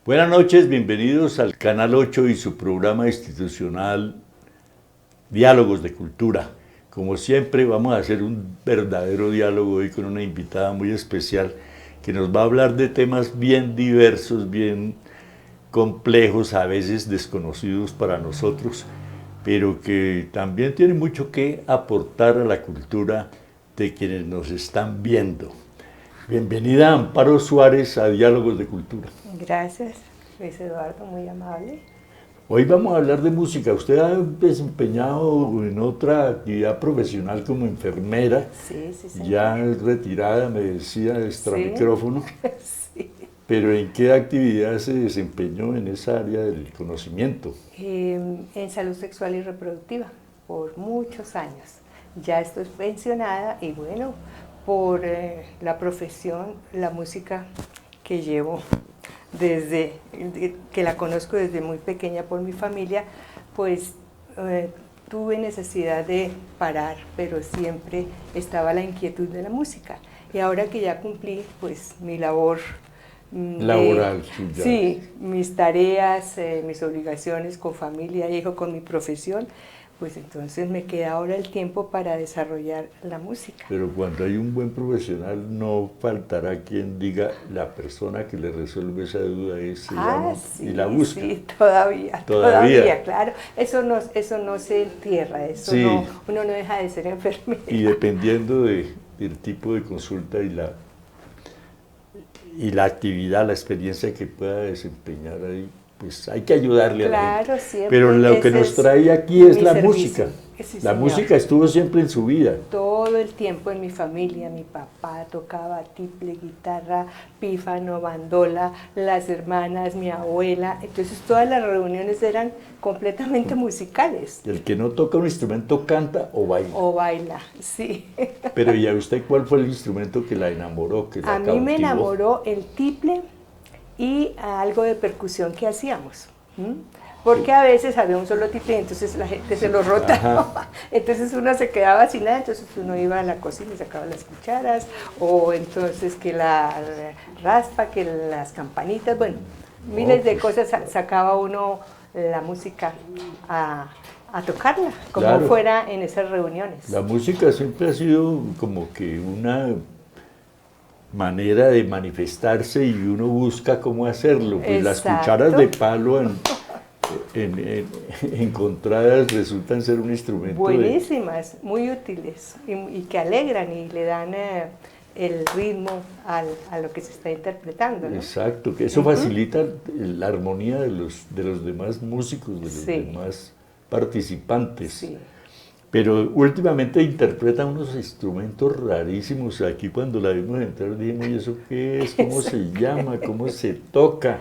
Buenas noches, bienvenidos al Canal 8 y su programa institucional Diálogos de Cultura. Como siempre vamos a hacer un verdadero diálogo hoy con una invitada muy especial que nos va a hablar de temas bien diversos, bien complejos, a veces desconocidos para nosotros, pero que también tienen mucho que aportar a la cultura de quienes nos están viendo. Bienvenida Amparo Suárez a Diálogos de Cultura. Gracias, Luis Eduardo, muy amable. Hoy vamos a hablar de música. Usted ha desempeñado en otra actividad profesional como enfermera, Sí, señor. ya retirada, me decía, extra Sí. micrófono. Sí. Pero ¿en qué actividad se desempeñó en esa área del conocimiento? En salud sexual y reproductiva, por muchos años. Ya estoy pensionada y bueno, por la profesión, la música que llevo desde que la conozco desde muy pequeña por mi familia, pues tuve necesidad de parar, pero siempre estaba la inquietud de la música. Y ahora que ya cumplí pues mi labor Laboral, suya. Sí, mis tareas, mis obligaciones con familia, hijo, con mi profesión, pues entonces me queda ahora el tiempo para desarrollar la música. Pero cuando hay un buen profesional no faltará quien diga la persona que le resuelve esa duda se llama Sí, y la busca. sí, todavía, claro. Eso no se entierra, eso Sí. no, uno no deja de ser enfermera. Y dependiendo del tipo de consulta y la actividad, la experiencia que pueda desempeñar ahí, pues hay que ayudarle a la gente. Siempre. Pero lo que nos trae aquí es la música. Sí, la señor. música estuvo siempre en su vida. Todo el tiempo en mi familia, mi papá tocaba tiple, guitarra, pífano, bandola, las hermanas, mi abuela, entonces todas las reuniones eran completamente musicales. El que no toca un instrumento canta o baila. O baila, sí. Pero ¿y a usted cuál fue el instrumento que la enamoró, que la A mí cautivó? me enamoró el tiple y algo de percusión que hacíamos. Porque a veces había un solo tiple y entonces la gente se lo rotaba. Entonces uno se quedaba sin nada, entonces uno iba a la cocina y sacaba las cucharas, o entonces que la raspa, que las campanitas, bueno, miles de cosas sacaba uno la música a tocarla, como Claro. fuera en esas reuniones. La música siempre ha sido como que una manera de manifestarse y uno busca cómo hacerlo. Pues las Exacto. cucharas de palo encontradas resultan ser un instrumento buenísimas, muy útiles y que alegran y le dan el ritmo a lo que se está interpretando, ¿no? Exacto, que eso facilita la armonía de los demás músicos, de los Sí. demás participantes. Sí. Pero últimamente interpreta unos instrumentos rarísimos. Aquí cuando la vimos entrar dijimos, ¿y eso qué es? ¿Cómo se llama? ¿Cómo se toca?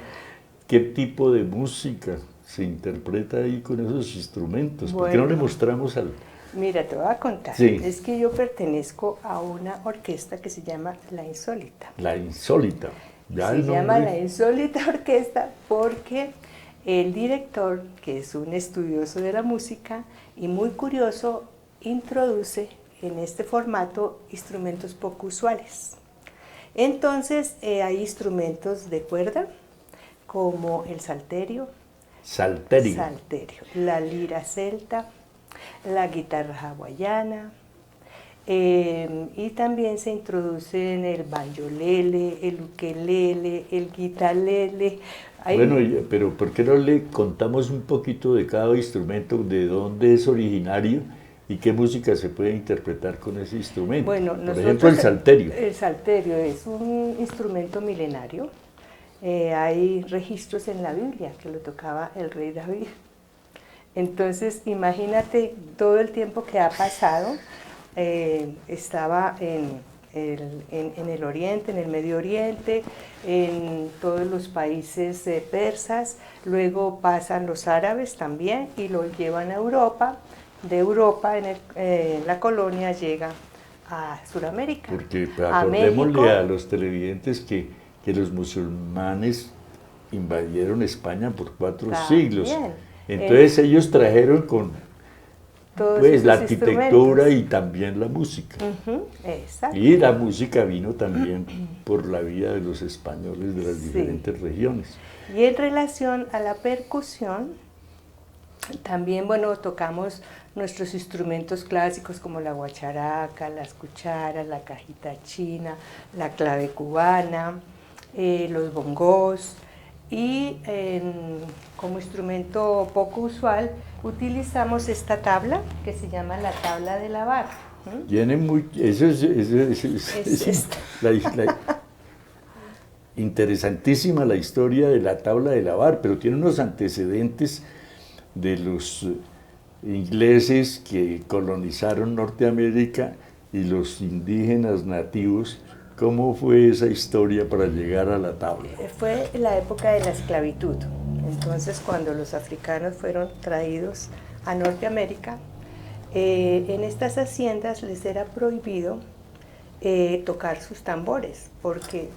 ¿Qué tipo de música se interpreta ahí con esos instrumentos? ¿Por qué no le mostramos al...? Mira, te voy a contar. Sí. Es que yo pertenezco a una orquesta que se llama La Insólita. La Insólita. Ya el Se llama nombre. La Insólita Orquesta porque el director, que es un estudioso de la música y muy curioso, introduce en este formato instrumentos poco usuales. Entonces hay instrumentos de cuerda como el salterio, Salterio. la lira celta, la guitarra hawaiana, y también se introducen el banjolele, el ukelele, el guitarlele. Bueno, pero ¿por qué no le contamos un poquito de cada instrumento, de dónde es originario y qué música se puede interpretar con ese instrumento? Bueno, por ejemplo, el salterio. El salterio es un instrumento milenario. Hay registros en la Biblia que lo tocaba el rey David. Entonces, imagínate todo el tiempo que ha pasado. Estaba en el Oriente, en el Medio Oriente, en todos los países persas, luego pasan los árabes también y lo llevan a Europa, de Europa en la colonia llega a Sudamérica, Porque a México. acordémosle a los televidentes que los musulmanes invadieron España por 4 siglos. Entonces ellos trajeron con pues la arquitectura y también la música. Exacto. Y la música vino también por la vía de los españoles de las diferentes regiones. Y en relación a la percusión, también, bueno, tocamos nuestros instrumentos clásicos como la guacharaca, las cucharas, la cajita china, la clave cubana, los bongos, y como instrumento poco usual utilizamos esta tabla que se llama la tabla de lavar. Tiene interesantísima la historia de la tabla de lavar, pero tiene unos antecedentes de los ingleses que colonizaron Norteamérica y los indígenas nativos. ¿Cómo fue esa historia para llegar a la tabla? Fue la época de la esclavitud. Entonces, cuando los africanos fueron traídos a Norteamérica, en estas haciendas les era prohibido tocar sus tambores, porque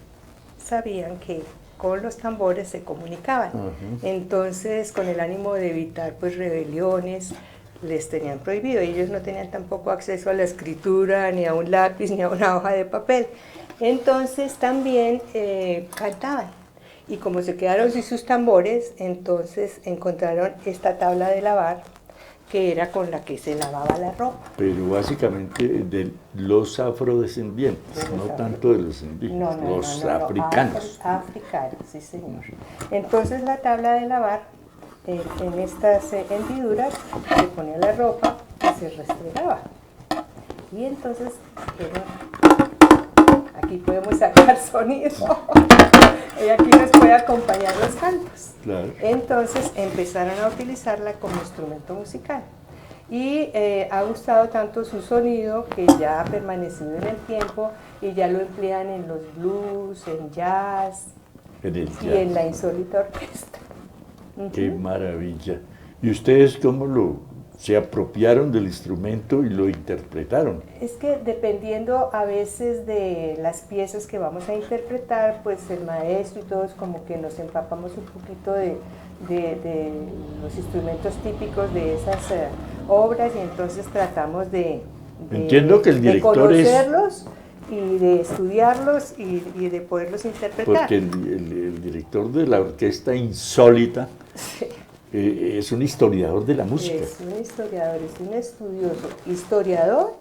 sabían que con los tambores se comunicaban. Entonces, con el ánimo de evitar pues rebeliones, les tenían prohibido. Ellos no tenían tampoco acceso a la escritura, ni a un lápiz, ni a una hoja de papel. Entonces también cantaban. Y como se quedaron sin sus tambores, entonces encontraron esta tabla de lavar, que era con la que se lavaba la ropa. Pero básicamente de los afrodescendientes, no tanto de los indígenas, los africanos. Africanos, sí señor. Entonces la tabla de lavar, en estas hendiduras, se ponía la ropa y se restregaba. Y entonces, aquí podemos sacar sonido. Y aquí nos puede acompañar los cantos. Claro. Entonces empezaron a utilizarla como instrumento musical. Y ha gustado tanto su sonido que ya ha permanecido en el tiempo y ya lo emplean en los blues, en jazz, y en la insólita orquesta. ¡Qué maravilla! ¿Y ustedes cómo se apropiaron del instrumento y lo interpretaron? Es que dependiendo a veces de las piezas que vamos a interpretar, pues el maestro y todos como que nos empapamos un poquito de los instrumentos típicos de esas obras, y entonces tratamos de Entiendo que el director conocerlos y de estudiarlos y de poderlos interpretar. Porque el director de la orquesta insólita Sí. Es un historiador de la música. Es un historiador, es un estudioso, historiador,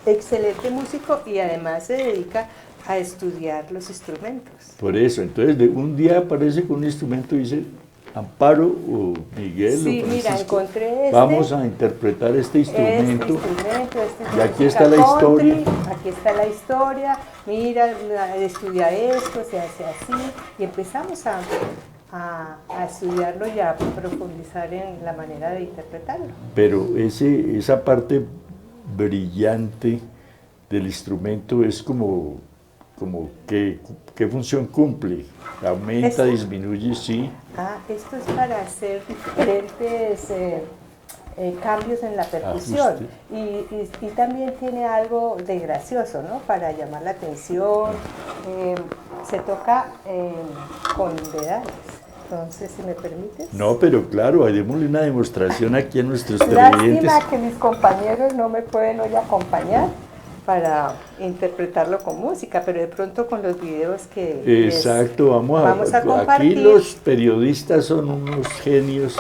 excelente músico, y además se dedica a estudiar los instrumentos. Por eso, entonces un día aparece con un instrumento y dice, Amparo o Miguel Sí, o Francisco, mira, encontré vamos a interpretar este instrumento, y aquí está la country, historia. aquí está la historia, mira, estudia esto, se hace así, y empezamos a estudiarlo y a profundizar en la manera de interpretarlo. Pero esa parte brillante del instrumento es como ¿qué función cumple? ¿Aumenta, disminuye? Sí. Esto es para hacer diferentes cambios en la percusión. Y también tiene algo de gracioso, ¿no? Para llamar la atención. Se toca con dedales. Entonces, si me permites. No, pero claro, démosle una demostración aquí a nuestros televidentes. Lástima que mis compañeros no me pueden hoy acompañar para interpretarlo con música, pero de pronto con los videos que exacto, vamos a compartir. Aquí los periodistas son unos genios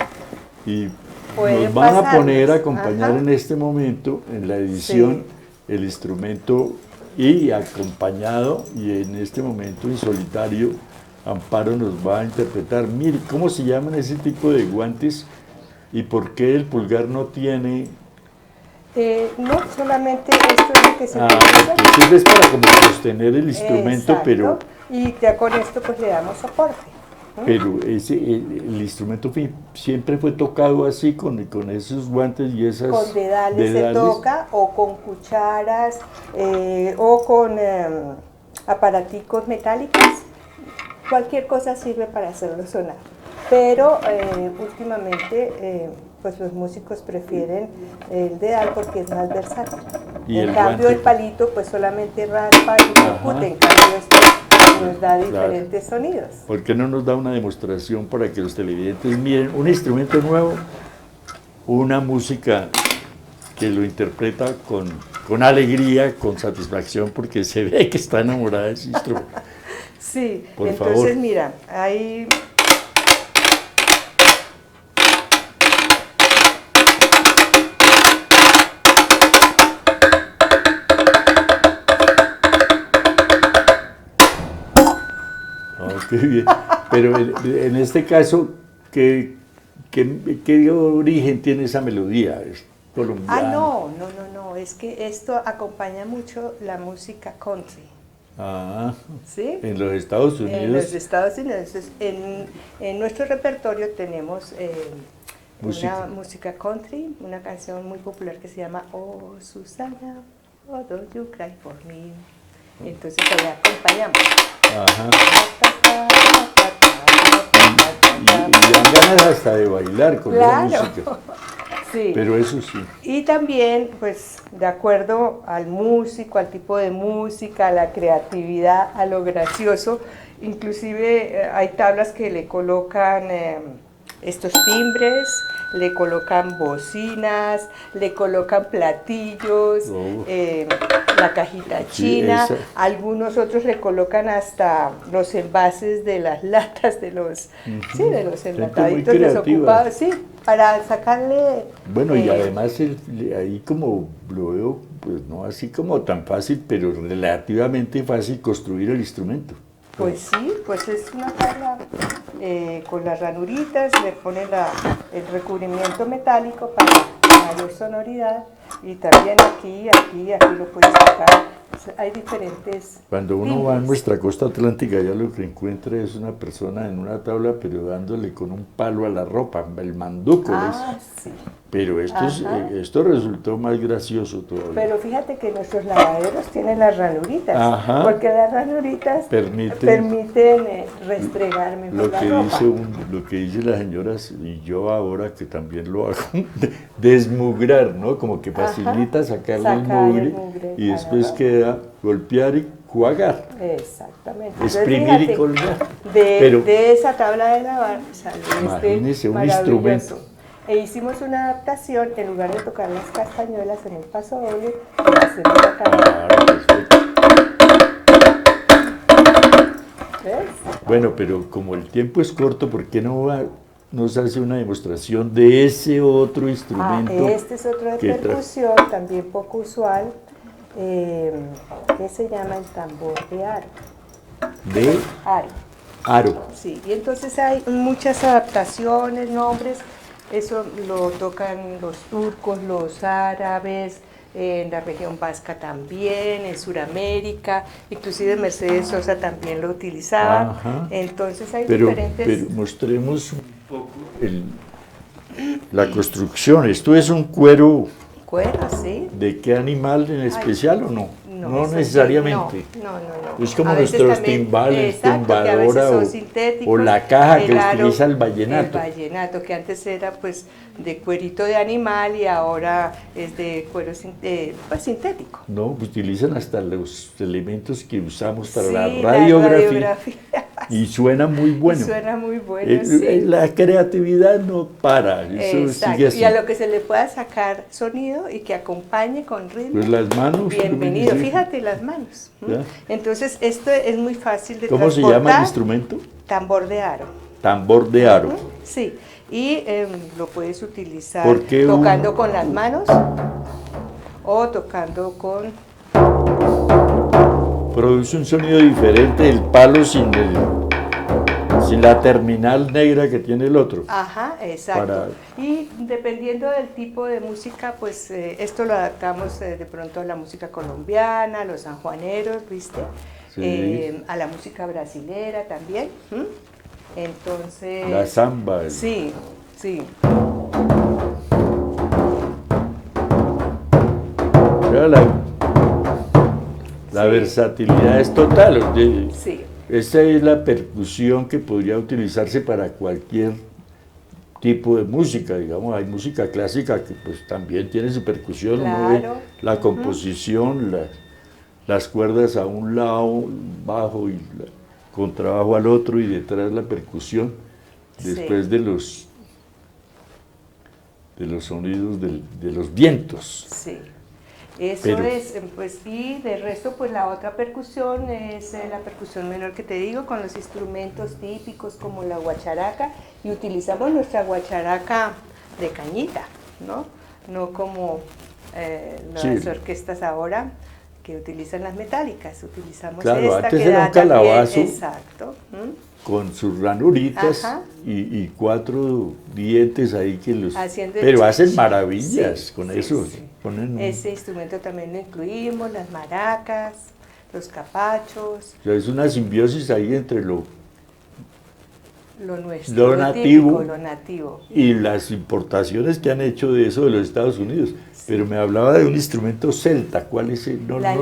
y nos van a poner a acompañar en este momento, en la edición, el instrumento, y acompañado, y en este momento en solitario, Amparo nos va a interpretar. Mire, ¿cómo se llaman ese tipo de guantes y por qué el pulgar no tiene? No, solamente esto es lo que se utiliza. Que sirve para como sostener el instrumento. Exacto. Pero y ya con esto pues le damos soporte. Pero el instrumento siempre fue tocado así, con esos guantes y esas... Con dedales se toca, o con cucharas, o con aparaticos metálicos. Cualquier cosa sirve para hacerlo sonar. Pero últimamente pues los músicos prefieren el dedal porque es más versátil. En cambio el palito pues solamente raspa y ejecute, en cambio esto nos da diferentes sonidos. ¿Por qué no nos da una demostración para que los televidentes miren un instrumento nuevo, una música que lo interpreta con alegría, con satisfacción, porque se ve que está enamorada de ese instrumento? Sí, por entonces favor. Mira, hay qué bien. Pero en este caso, ¿qué origen tiene esa melodía? ¿Es colombiana? No, es que esto acompaña mucho la música country. Ah, ¿Sí? en los Estados Unidos. En los Estados Unidos. En nuestro repertorio tenemos una música country, una canción muy popular que se llama Oh Susana, oh don't you cry for me. Entonces ahí acompañamos. Ajá. Y dan ganas hasta de bailar con esa música. Sí. Pero eso sí. Y también, pues, de acuerdo al músico, al tipo de música, a la creatividad, a lo gracioso, inclusive hay tablas que le colocan estos timbres, le colocan bocinas, le colocan platillos, la cajita china, sí, algunos otros le colocan hasta los envases de las latas de los, sí, de los enlataditos desocupados, sí, para sacarle... Bueno, y además ahí como lo veo, pues no así como tan fácil, pero relativamente fácil construir el instrumento. Pues sí, pues es una tabla con las ranuritas, le ponen el recubrimiento metálico para mayor sonoridad y también aquí lo puedes sacar. Hay diferentes... Cuando uno va a nuestra costa atlántica, ya lo que encuentra es una persona en una tabla, pero dándole con un palo a la ropa, el manduco. Sí. Pero esto resultó más gracioso todavía. Pero fíjate que nuestros lavaderos tienen las ranuritas, porque las ranuritas permiten restregar mejor la ropa. Lo que dice la señora, y yo ahora que también lo hago, desmugrar, ¿no? Como que facilita sacarle el mugre y después queda golpear y jugar. Exactamente. Exprimir y colgar. De esa tabla de lavar salió imagínese un instrumento. E hicimos una adaptación, en lugar de tocar las castañuelas en el paso doble, hacemos la campana. ¿Ves? Bueno, pero como el tiempo es corto, ¿por qué no nos hace una demostración de ese otro instrumento? Este es otro de percusión, también poco usual, que se llama el tambor de aro. ¿De? Aro. Sí, y entonces hay muchas adaptaciones, nombres. Eso lo tocan los turcos, los árabes, en la región vasca también, en Sudamérica, inclusive Mercedes Sosa también lo utilizaba. Ajá. Entonces hay diferentes... Pero mostremos un poco la construcción. ¿Esto es un cuero? Cuero, sí. ¿De qué animal en especial o no? No necesariamente. No. Es como nuestros timbales, tumbadora o la caja que utiliza el vallenato. El vallenato, que antes era pues de cuerito de animal y ahora es de cuero pues, sintético. No, utilizan hasta los elementos que usamos para la radiografía. Y suena muy bueno. Suena muy bueno, sí. La creatividad no para, eso sigue así. Y a lo que se le pueda sacar sonido y que acompañe con ritmo. Pues las manos. Bienvenido, fíjate las manos. Entonces esto es muy fácil de ¿Cómo se llama el instrumento? Tambor de aro. Tambor de aro. Sí, y lo puedes utilizar tocando con las manos o tocando con... Produce un sonido diferente el palo sin la terminal negra que tiene el otro. Ajá, exacto. Y dependiendo del tipo de música, pues esto lo adaptamos de pronto a la música colombiana, a los sanjuaneros, ¿viste? Sí. A la música brasilera también. Entonces... La samba. Sí. La versatilidad es total. Sí. Esa es la percusión que podría utilizarse para cualquier tipo de música, digamos, hay música clásica que pues también tiene su percusión, claro. La composición, las cuerdas a un lado, bajo y contrabajo al otro y detrás la percusión, después de los sonidos de los vientos. Sí. Eso es, pues, y de resto, pues la otra percusión es la percusión menor que te digo, con los instrumentos típicos como la guacharaca, y utilizamos nuestra guacharaca de cañita, ¿no? No como las orquestas ahora, que utilizan las metálicas. Utilizamos Claro, esta antes que era da un calabazo. también, exacto. Con sus ranuritas Ajá. y 4 dientes ahí que los... Haciendo el Pero hacen chichi. maravillas Sí, con sí, eso. sí. Ponen Ese instrumento también lo incluimos, las maracas, los capachos, o sea, es una simbiosis ahí entre lo nuestro, lo lo nativo típico, lo nativo. y las importaciones que han hecho de eso de los Estados Unidos. Pero me hablaba de un instrumento celta. ¿Cuál es el? La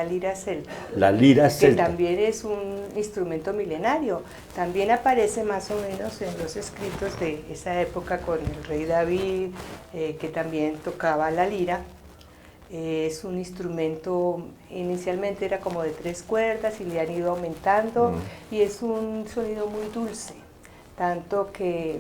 lira celta. La lira Que celta. también es un instrumento milenario. También aparece más o menos en los escritos de esa época con el rey David, que también tocaba la lira. Es un instrumento, inicialmente era como de 3 cuerdas y le han ido aumentando y es un sonido muy dulce, tanto que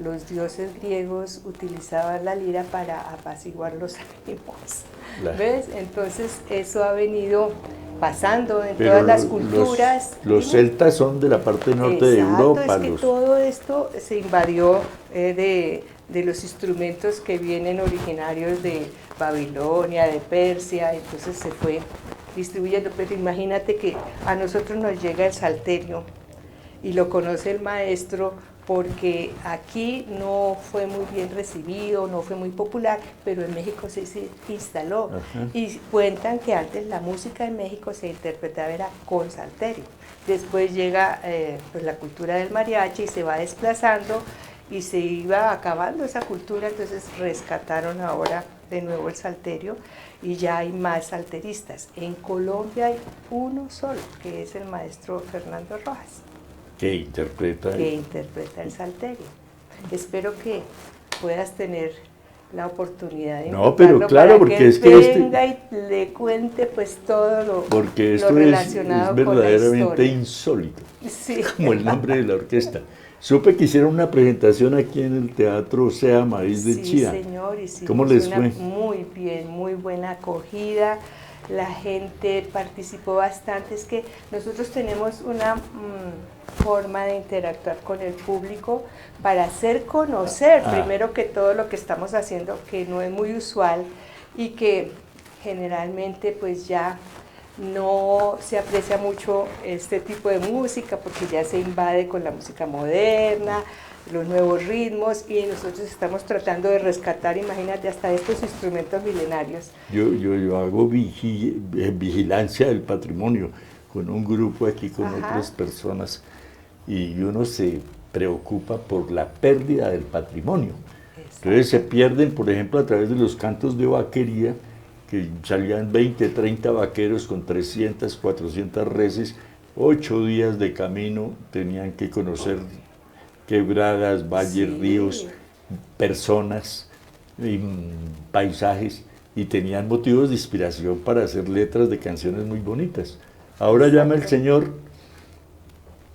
los dioses griegos utilizaban la lira para apaciguar los ánimos. ¿Ves? Entonces eso ha venido pasando en Pero todas las culturas. Los celtas son de la parte norte de Europa. Es que todo esto se invadió de los instrumentos que vienen originarios de Babilonia, de Persia, entonces se fue distribuyendo. Pero imagínate que a nosotros nos llega el salterio y lo conoce el maestro porque aquí no fue muy bien recibido, no fue muy popular, pero en México se instaló. Ajá. Y cuentan que antes la música en México se interpretaba era con salterio. Después llega pues la cultura del mariachi y se va desplazando y se iba acabando esa cultura, entonces rescataron ahora de nuevo el salterio y ya hay más salteristas. En Colombia hay uno solo, que es el maestro Fernando Rojas. Que interpreta el salterio. Espero que puedas tener la oportunidad de pero claro, para porque que es que venga y le cuente pues todo lo relacionado es verdaderamente con la insólito, sí. Como el nombre de la orquesta. Supe que hicieron una presentación aquí en el Teatro Sea Maíz de Chía. Sí, señor, ¿Cómo les fue? Muy bien, muy buena acogida. La gente participó bastante. Es que nosotros tenemos una forma de interactuar con el público para hacer conocer primero que todo lo que estamos haciendo, que no es muy usual y que generalmente pues ya no se aprecia mucho este tipo de música porque ya se invade con la música moderna, los nuevos ritmos, y nosotros estamos tratando de rescatar, imagínate, hasta estos instrumentos milenarios. Yo hago vigilancia del patrimonio con un grupo aquí, con otras personas, y uno se preocupa por la pérdida del patrimonio. Entonces se pierden, por ejemplo, a través de los cantos de vaquería, que salían 20, 30 vaqueros con 300, 400 reses, 8 días de camino, tenían que conocer quebradas, valles, ríos, personas, paisajes, y tenían motivos de inspiración para hacer letras de canciones muy bonitas. Ahora llama el señor,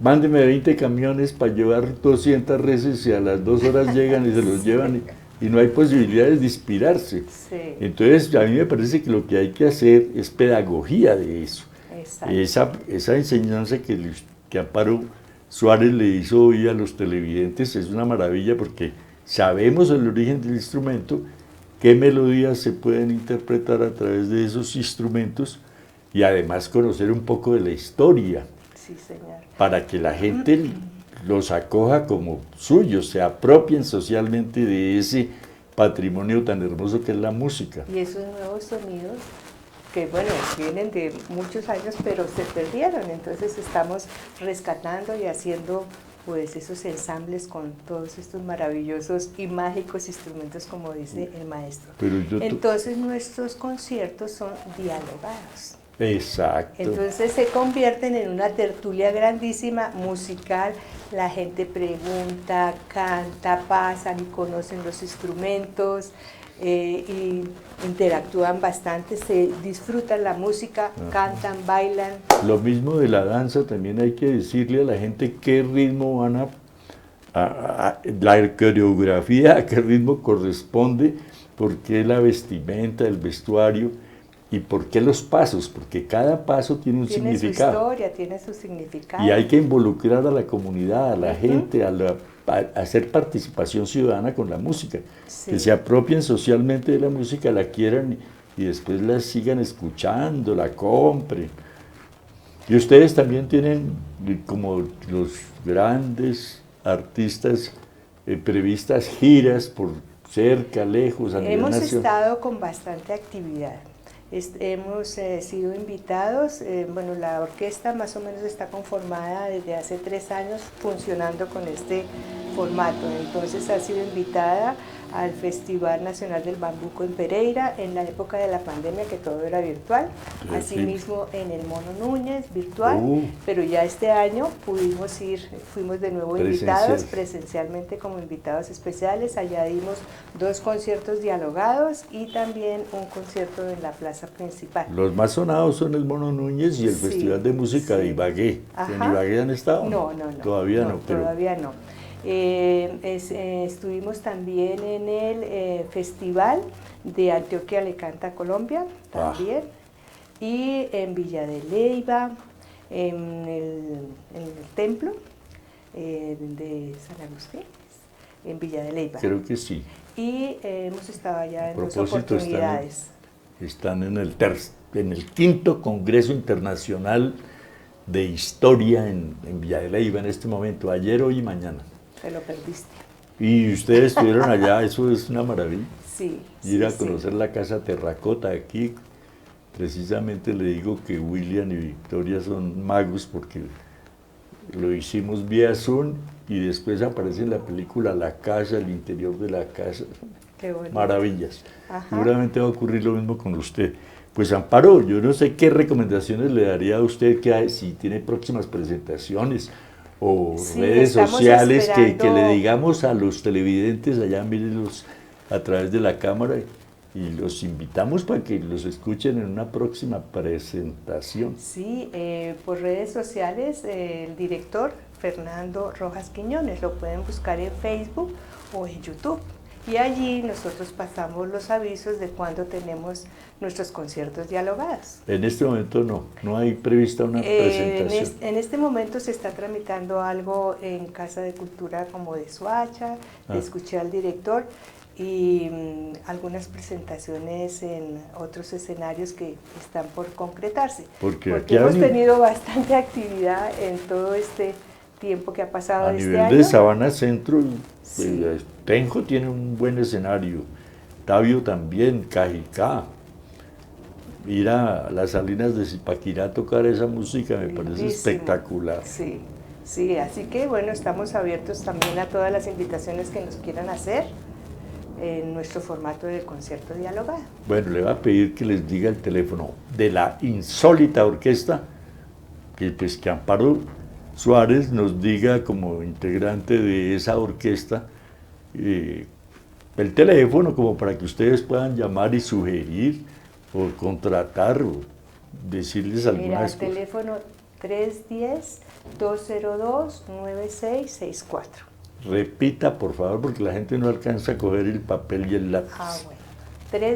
mándeme 20 camiones para llevar 200 reses y a las 2 horas llegan y se los llevan y no hay posibilidades de inspirarse. Sí. Entonces a mí me parece que lo que hay que hacer es pedagogía de eso. Esa enseñanza que Amparo Suárez le hizo hoy a los televidentes es una maravilla porque sabemos el origen del instrumento, qué melodías se pueden interpretar a través de esos instrumentos y además conocer un poco de la historia. Sí, señor. Para que la gente los acoja como suyos, se apropien socialmente de ese patrimonio tan hermoso que es la música. Y esos nuevos sonidos que bueno, vienen de muchos años, pero se perdieron, entonces estamos rescatando y haciendo pues esos ensambles con todos estos maravillosos y mágicos instrumentos, como dice el maestro. Entonces nuestros conciertos son dialogados. Exacto. Entonces se convierten en una tertulia grandísima, musical, la gente pregunta, canta, pasan y conocen los instrumentos, y interactúan bastante, se disfrutan la música, cantan, bailan. Lo mismo de la danza, también hay que decirle a la gente qué ritmo van la coreografía, a qué ritmo corresponde, por qué la vestimenta, el vestuario y por qué los pasos, porque cada paso tiene un significado. Tiene su historia, tiene su significado. Y hay que involucrar a la comunidad, a la gente, a hacer participación ciudadana con la música, que se apropien socialmente de la música, la quieran y después la sigan escuchando, la compren. Y ustedes también tienen, como los grandes artistas, previstas giras por cerca, lejos, a nivel Hemos nacional. estado con bastante actividad. Hemos sido invitados, bueno, la orquesta más o menos está conformada desde hace 3 años funcionando con este formato, entonces ha sido invitada al Festival Nacional del Bambuco en Pereira en la época de la pandemia, que todo era virtual, asimismo en el Mono Núñez virtual, pero ya este año pudimos ir, fuimos de nuevo invitados presencialmente como invitados especiales. Allá dimos 2 conciertos dialogados y también un concierto en la plaza principal. Los más sonados son el Mono Núñez y el Festival de Música de Ibagué. ¿En Ibagué han estado? No. Todavía no. Todavía no. Estuvimos también en el Festival de Antioquia le Canta Colombia, también, y en Villa de Leyva, en el templo de San Agustín, en Villa de Leyva. Creo que sí. Y hemos estado allá en 2 oportunidades. Están en el 5º Congreso Internacional de Historia en Villa de Leyva en este momento, ayer, hoy y mañana. Te lo perdiste. Y ustedes estuvieron allá, eso es una maravilla. Sí. Ir a conocer la Casa Terracota aquí. Precisamente le digo que William y Victoria son magos porque lo hicimos vía Zoom y después aparece en la película la casa, el interior de la casa. Qué bonito. Maravillas. Seguramente va a ocurrir lo mismo con usted. Pues Amparo, yo no sé qué recomendaciones le daría a usted si tiene próximas presentaciones o redes sociales que le digamos a los televidentes allá, mírenlos a través de la cámara y los invitamos para que los escuchen en una próxima presentación. Sí, por redes sociales, el director Fernando Rojas Quiñones, lo pueden buscar en Facebook o en YouTube. Y allí nosotros pasamos los avisos de cuando tenemos nuestros conciertos dialogados. En este momento no hay prevista una presentación. En este momento se está tramitando algo en Casa de Cultura como de Soacha, escuché al director, y algunas presentaciones en otros escenarios que están por concretarse. Porque hemos tenido bastante actividad en todo este tiempo que ha pasado a este nivel año. De Sabana Centro, sí. Tenjo tiene un buen escenario, Tabio también, Cajicá. Ir a las Salinas de Zipaquirá a tocar esa música me parece espectacular. Sí, así que bueno, estamos abiertos también a todas las invitaciones que nos quieran hacer en nuestro formato de concierto dialogado. Bueno, le voy a pedir que les diga el teléfono de la insólita orquesta, que Amparo Suárez nos diga como integrante de esa orquesta el teléfono como para que ustedes puedan llamar y sugerir o contratar o decirles algunas cosas. El teléfono 310-202-9664. Repita, por favor, porque la gente no alcanza a coger el papel y el lápiz. Bueno.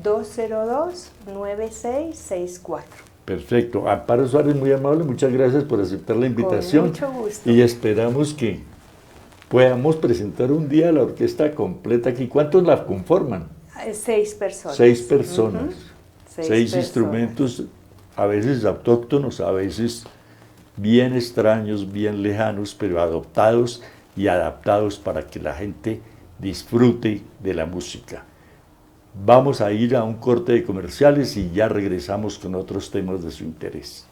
310-202-9664. Perfecto. Amparo Suárez, muy amable, muchas gracias por aceptar la invitación. Con mucho gusto. Y esperamos que podamos presentar un día la orquesta completa aquí. ¿Cuántos la conforman? 6 personas. 6 personas. 6 instrumentos, a veces autóctonos, a veces bien extraños, bien lejanos, pero adoptados y adaptados para que la gente disfrute de la música. Vamos a ir a un corte de comerciales y ya regresamos con otros temas de su interés.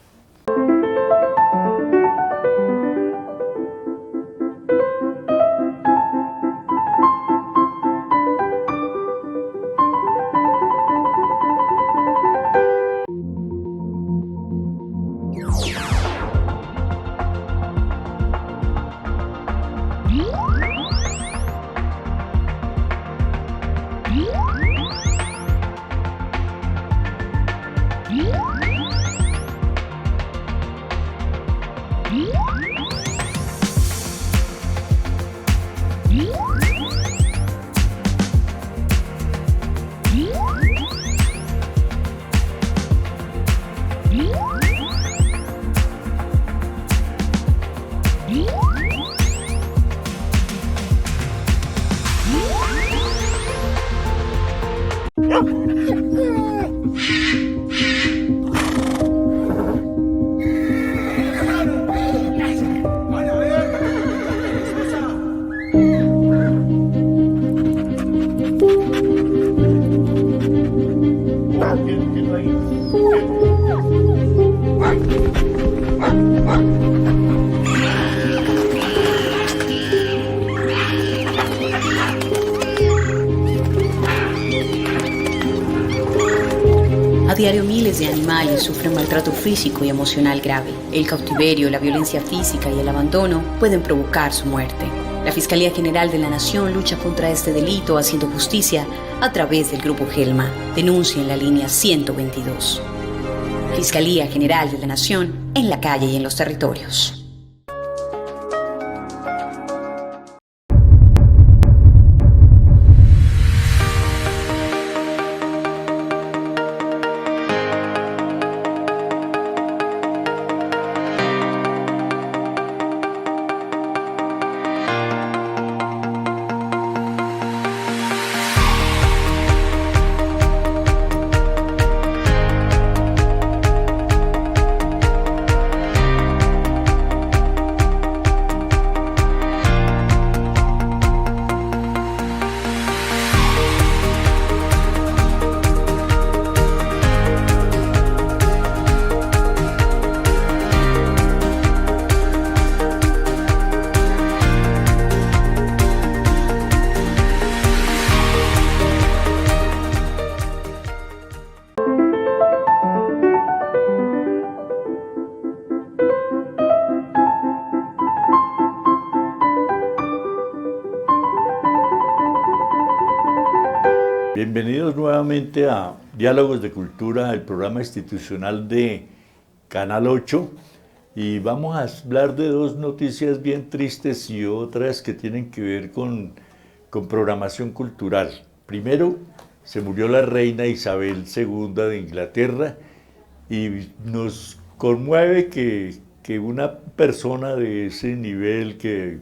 A diario miles de animales sufren maltrato físico y emocional grave. El cautiverio, la violencia física y el abandono pueden provocar su muerte. La Fiscalía General de la Nación lucha contra este delito haciendo justicia a través del Grupo Gelma. Denuncia en la línea 122. Fiscalía General de la Nación en la calle y en los territorios. Bienvenidos nuevamente a Diálogos de Cultura, el programa institucional de Canal 8, y vamos a hablar de dos noticias bien tristes y otras que tienen que ver con programación cultural. Primero, se murió la reina Isabel II de Inglaterra y nos conmueve que una persona de ese nivel, que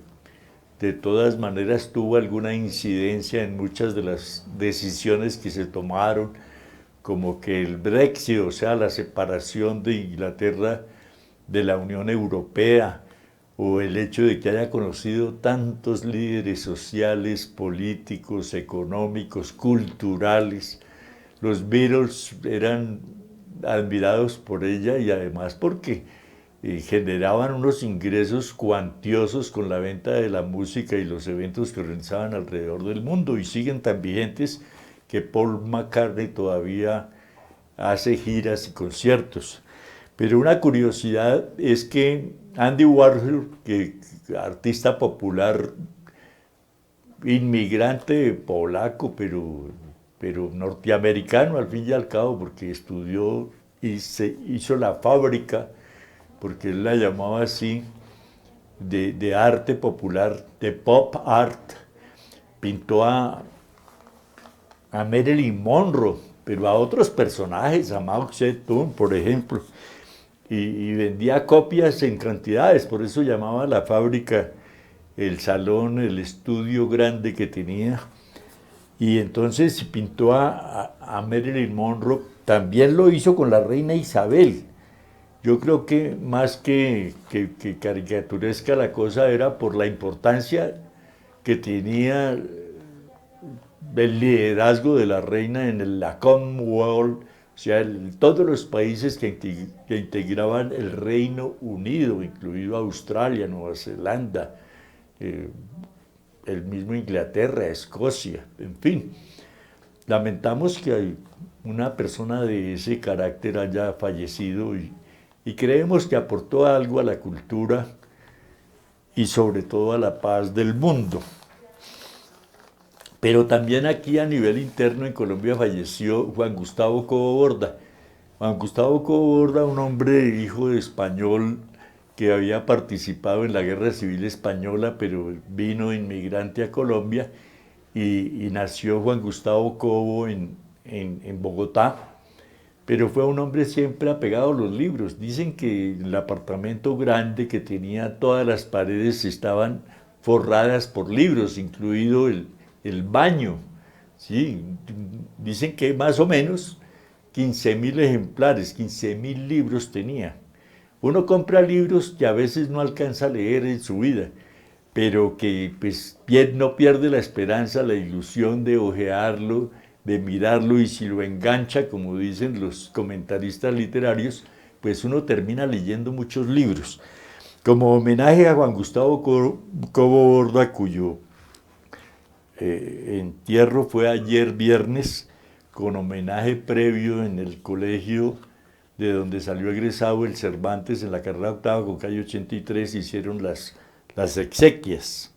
de todas maneras tuvo alguna incidencia en muchas de las decisiones que se tomaron, como que el Brexit, o sea, la separación de Inglaterra de la Unión Europea, o el hecho de que haya conocido tantos líderes sociales, políticos, económicos, culturales. Los Beatles eran admirados por ella y además porque generaban unos ingresos cuantiosos con la venta de la música y los eventos que organizaban alrededor del mundo, y siguen tan vigentes que Paul McCartney todavía hace giras y conciertos. Pero una curiosidad es que Andy Warhol, que artista popular, inmigrante polaco, pero norteamericano al fin y al cabo, porque estudió y se hizo la fábrica, porque él la llamaba así, de arte popular, de pop art. Pintó a Marilyn Monroe, pero a otros personajes, a Mao Zedong, por ejemplo, y vendía copias en cantidades, por eso llamaba la fábrica el salón, el estudio grande que tenía. Y entonces pintó a Marilyn Monroe, también lo hizo con la reina Isabel. Yo creo que más que caricaturesca la cosa era por la importancia que tenía el liderazgo de la reina en la Commonwealth, o sea, todos los países que integraban el Reino Unido, incluido Australia, Nueva Zelanda, el mismo Inglaterra, Escocia, en fin. Lamentamos que una persona de ese carácter haya fallecido y creemos que aportó algo a la cultura y sobre todo a la paz del mundo. Pero también aquí a nivel interno en Colombia falleció Juan Gustavo Cobo Borda. Juan Gustavo Cobo Borda, un hombre hijo de español que había participado en la Guerra Civil Española, pero vino inmigrante a Colombia y nació Juan Gustavo Cobo en Bogotá. Pero fue un hombre siempre apegado a los libros. Dicen que el apartamento grande que tenía, todas las paredes estaban forradas por libros, incluido el baño. Sí, dicen que más o menos 15.000 ejemplares, 15.000 libros tenía. Uno compra libros que a veces no alcanza a leer en su vida, pero que pues no pierde la esperanza, la ilusión de hojearlo, de mirarlo, y si lo engancha, como dicen los comentaristas literarios, pues uno termina leyendo muchos libros. Como homenaje a Juan Gustavo Cobo Borda, cuyo entierro fue ayer viernes, con homenaje previo en el colegio de donde salió egresado el Cervantes, en la carrera octava con calle 83, hicieron las exequias.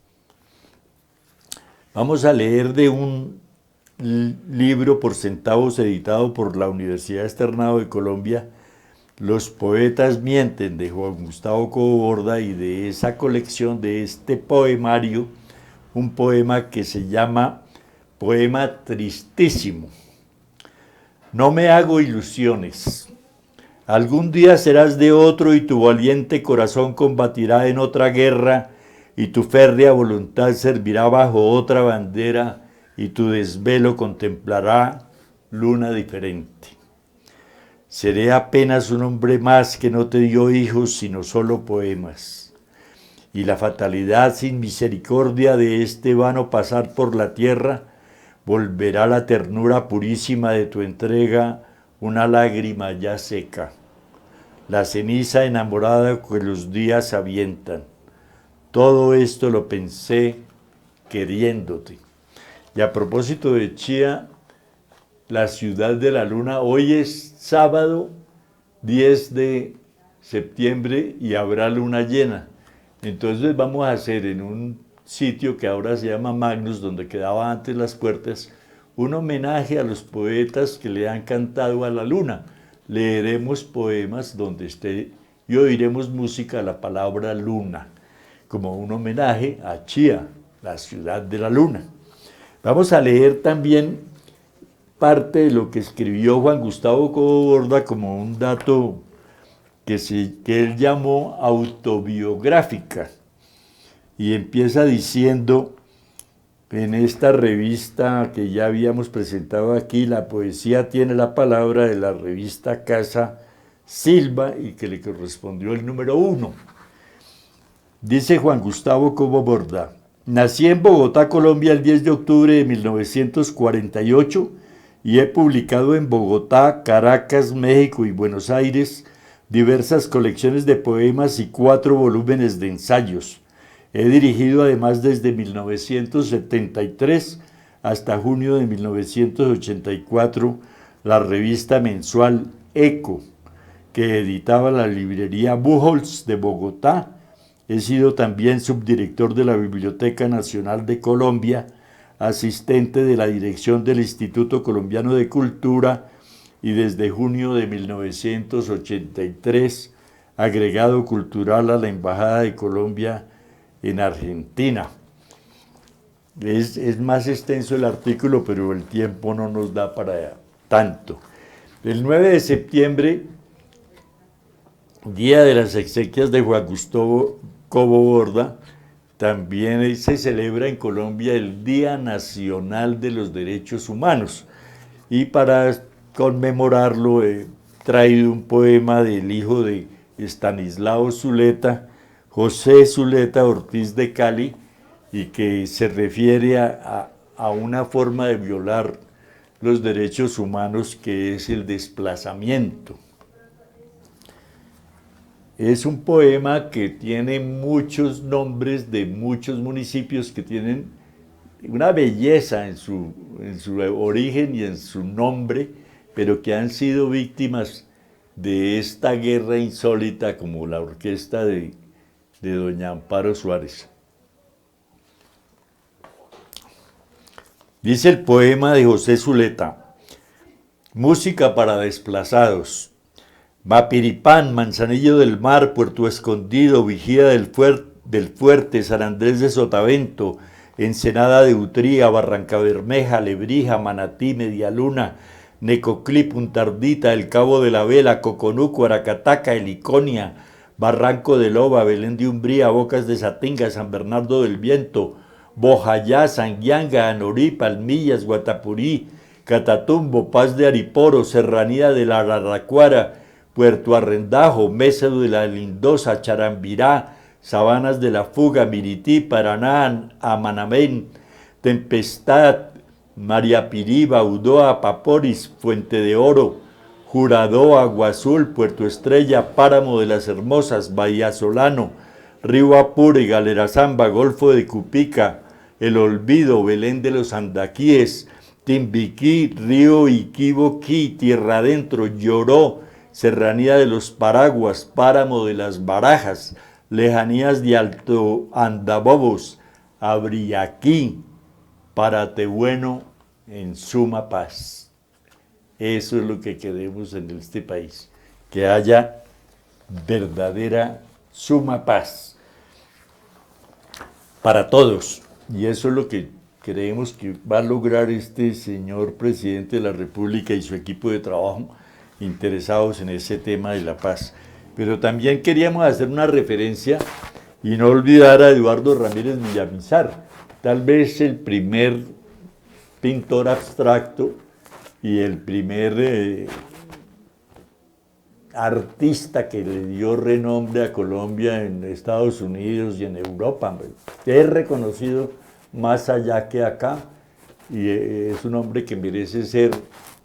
Vamos a leer de un libro por centavos editado por la Universidad Externado de Colombia, Los poetas mienten, de Juan Gustavo Cobo Borda, y de esa colección, de este poemario, un poema que se llama Poema Tristísimo. No me hago ilusiones. Algún día serás de otro y tu valiente corazón combatirá en otra guerra y tu férrea voluntad servirá bajo otra bandera y tu desvelo contemplará luna diferente. Seré apenas un hombre más que no te dio hijos sino solo poemas. Y la fatalidad sin misericordia de este vano pasar por la tierra volverá la ternura purísima de tu entrega una lágrima ya seca, la ceniza enamorada que los días avientan. Todo esto lo pensé queriéndote. Y a propósito de Chía, la ciudad de la luna, hoy es sábado 10 de septiembre y habrá luna llena. Entonces vamos a hacer en un sitio que ahora se llama Magnus, donde quedaba antes Las Puertas, un homenaje a los poetas que le han cantado a la luna. Leeremos poemas donde esté y oiremos música a la palabra luna, como un homenaje a Chía, la ciudad de la luna. Vamos a leer también parte de lo que escribió Juan Gustavo Cobo Borda como un dato que él llamó autobiográfica, y empieza diciendo: en esta revista que ya habíamos presentado aquí, La poesía tiene la palabra, de la revista Casa Silva, y que le correspondió el número 1. Dice Juan Gustavo Cobo Borda: nací en Bogotá, Colombia, el 10 de octubre de 1948 y he publicado en Bogotá, Caracas, México y Buenos Aires diversas colecciones de poemas y 4 volúmenes de ensayos. He dirigido además desde 1973 hasta junio de 1984 la revista mensual Eco, que editaba la librería Buchholz de Bogotá. He sido también subdirector de la Biblioteca Nacional de Colombia, asistente de la dirección del Instituto Colombiano de Cultura y desde junio de 1983 agregado cultural a la Embajada de Colombia en Argentina. Es más extenso el artículo, pero el tiempo no nos da para tanto. El 9 de septiembre, día de las exequias de Juan Gustavo Cobo Borda, también se celebra en Colombia el Día Nacional de los Derechos Humanos. Y para conmemorarlo he traído un poema del hijo de Estanislao Zuleta, José Zuleta Ortiz de Cali, y que se refiere a una forma de violar los derechos humanos, que es el desplazamiento. Es un poema que tiene muchos nombres de muchos municipios que tienen una belleza en su origen y en su nombre, pero que han sido víctimas de esta guerra insólita, como la orquesta de doña Amparo Suárez. Dice el poema de José Zuleta: música para desplazados. Mapiripán, Manzanillo del Mar, Puerto Escondido, Vigía del Fuerte, San Andrés de Sotavento, Ensenada de Utría, Barranca Bermeja, Lebrija, Manatí, Medialuna, Necoclí, Punta Ardita, El Cabo de la Vela, Coconuco, Aracataca, Heliconia, Barranco de Loba, Belén de Umbría, Bocas de Satinga, San Bernardo del Viento, Bojayá, Sanguianga, Anorí, Palmillas, Guatapurí, Catatumbo, Paz de Ariporo, Serranía de la Araraquara, Puerto Arrendajo, Mésedo de la Lindosa, Charambirá, Sabanas de la Fuga, Mirití, Paraná, Amanamén, Tempestad, María Piriba, Udoa, Paporis, Fuente de Oro, Juradó, Agua Azul, Puerto Estrella, Páramo de las Hermosas, Bahía Solano, Río Apure, Galera Zamba, Golfo de Cupica, El Olvido, Belén de los Andaquíes, Timbiquí, Río Iquiboquí, Tierra Adentro, Lloró, Serranía de los Paraguas, Páramo de las Barajas, Lejanías de Alto Andabobos, Abriaquí, Paratebueno, en suma paz. Eso es lo que queremos en este país, que haya verdadera suma paz para todos. Y eso es lo que creemos que va a lograr este señor presidente de la República y su equipo de trabajo interesados en ese tema de la paz. Pero también queríamos hacer una referencia y no olvidar a Eduardo Ramírez Villamizar, tal vez el primer pintor abstracto y el primer artista que le dio renombre a Colombia en Estados Unidos y en Europa. Es reconocido más allá que acá y es un hombre que merece ser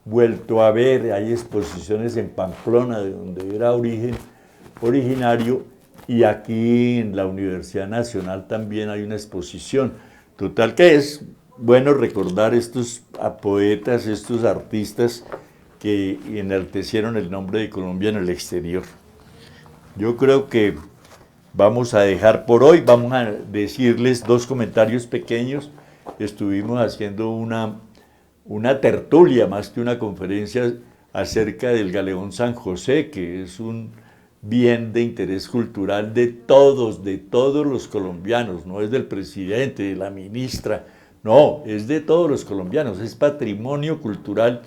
vuelto a ver. Hay exposiciones en Pamplona, de donde era originario, y aquí en la Universidad Nacional también hay una exposición. Total que es bueno recordar estos poetas, estos artistas que enaltecieron el nombre de Colombia en el exterior. Yo creo que vamos a dejar por hoy, vamos a decirles dos comentarios pequeños. Estuvimos haciendo una tertulia, más que una conferencia, acerca del Galeón San José, que es un bien de interés cultural de todos los colombianos, no es del presidente, de la ministra, no, es de todos los colombianos, es patrimonio cultural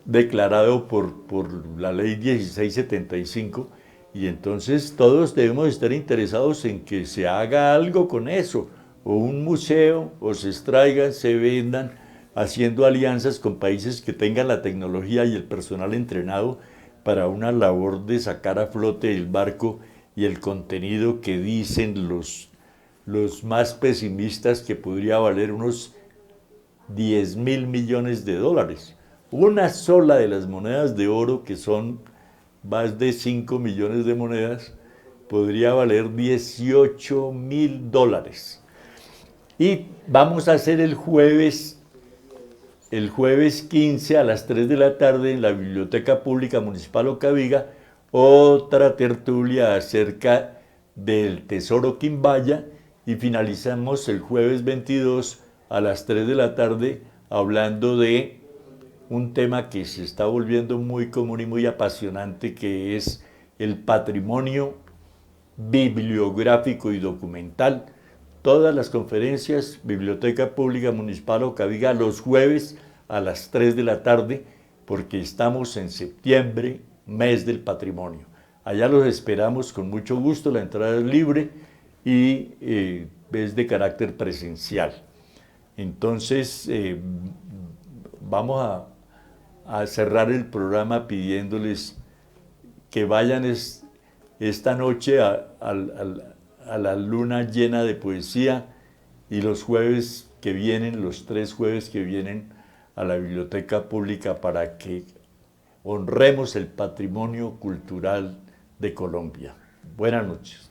declarado por la ley 1675, y entonces todos debemos estar interesados en que se haga algo con eso, o un museo, o se extraigan, se vendan, haciendo alianzas con países que tengan la tecnología y el personal entrenado para una labor de sacar a flote el barco y el contenido que dicen los más pesimistas que podría valer unos 10.000 millones de dólares. Una sola de las monedas de oro, que son más de 5 millones de monedas, podría valer 18.000 dólares. Y vamos a hacer el jueves 15 a las 3 de la tarde en la Biblioteca Pública Municipal Ocaviga, otra tertulia acerca del Tesoro Quimbaya, y finalizamos el jueves 22 a las 3 de la tarde hablando de un tema que se está volviendo muy común y muy apasionante, que es el patrimonio bibliográfico y documental. Todas las conferencias, Biblioteca Pública Municipal Ocaviga, los jueves a las 3 de la tarde, porque estamos en septiembre, mes del patrimonio. Allá los esperamos con mucho gusto, la entrada es libre y es de carácter presencial. Entonces, vamos a cerrar el programa pidiéndoles que vayan esta noche a la luna llena de poesía, y los jueves que vienen, los 3 jueves que vienen, a la Biblioteca Pública, para que honremos el patrimonio cultural de Colombia. Buenas noches.